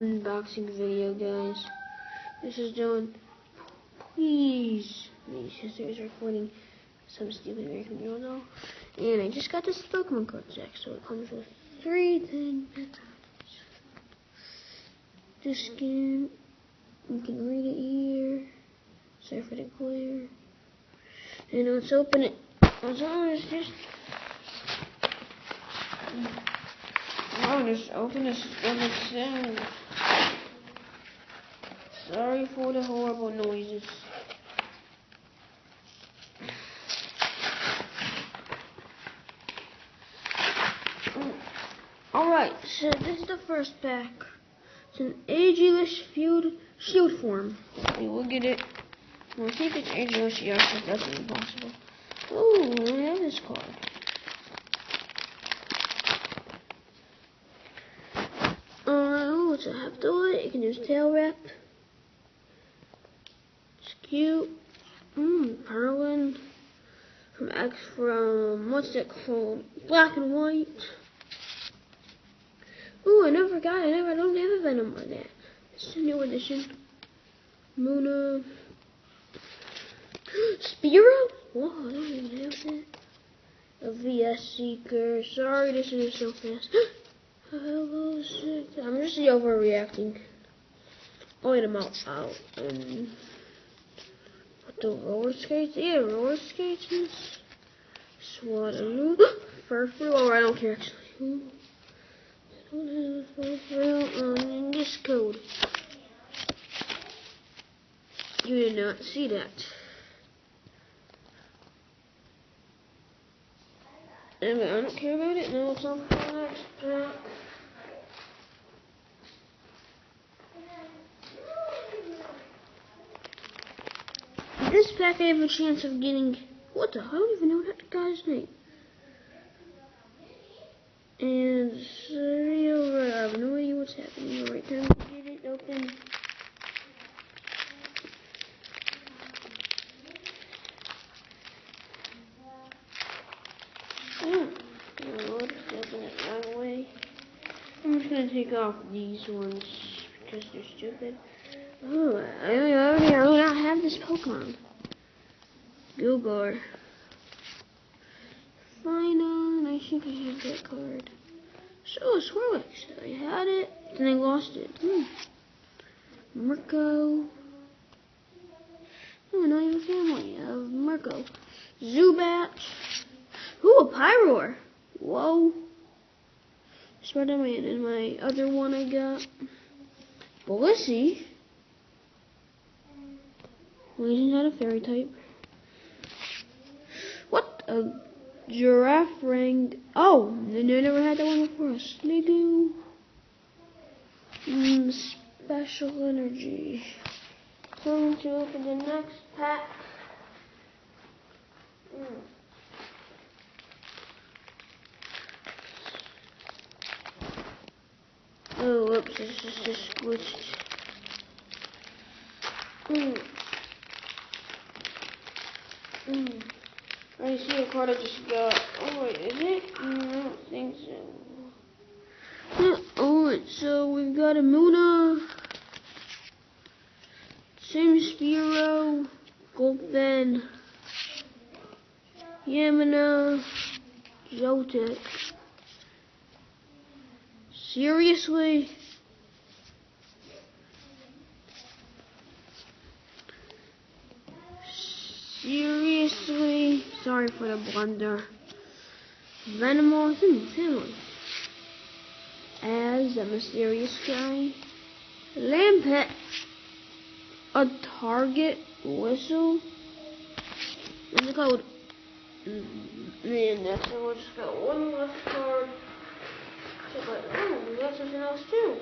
Unboxing video, guys. This is done. Please. These is recording some stupid American Girl now. And I just got this Pokemon card deck, so it comes with 3 things. Just scan. You can read it here. Sorry for the glare. And let's open it. Let's open this thing. Sorry for the horrible noises. Alright, so this is the first pack. It's an ageless shield form. We will get it. We'll see if it's ageless. Yes, if that's impossible. Ooh, I have this card. It's a Haptoid. You can use tail wrap. It's cute. Perlin. From what's it called? Black and White. Ooh, I don't have a Venom on that. It's a new edition. Muna. Spearow? Whoa, I don't even have that. A VS Seeker. Sorry, this is so fast. Hello, sick. I'm just overreacting. I'll get them out. What the roller skates? Yeah, roller skates. Swaddaloo. Furfrou. Oh, I don't care actually. I don't have Furfrou in this code. You did not see that. Anyway, I don't care about it. No, it's on for the next pack. This pack I have a chance of getting. What the hell? I don't even know that guy's name. And I have no idea what's happening right now. Get it open. Let's open it right away. I'm just gonna take off these ones because they're stupid. Oh, I already have this Pokemon. Gilgar. Final. I think I have that card. So, Swirlix. I had it, then I lost it. Murko. Oh, not even family of Murko. Zubat. Ooh, a Pyroar. Whoa. Spider-Man. And my other one I got. Blissey. Isn't that a fairy type? What? A giraffe ring. Oh, I never had that one before. Sliggoo. Special energy. Going to open the next pack. Oh, whoops, this is just glitched. I see a card I just got. Oh, wait, is it? I don't think so. Alright, so we've got a Muna, Spearow, Golden, Yamina, Joltik. Seriously? Seriously? Sorry for the blunder. Venomoth family. As a mysterious guy. Lampet. A target whistle. And the code. And that's it. We just got one left card. Oh, we got something else too.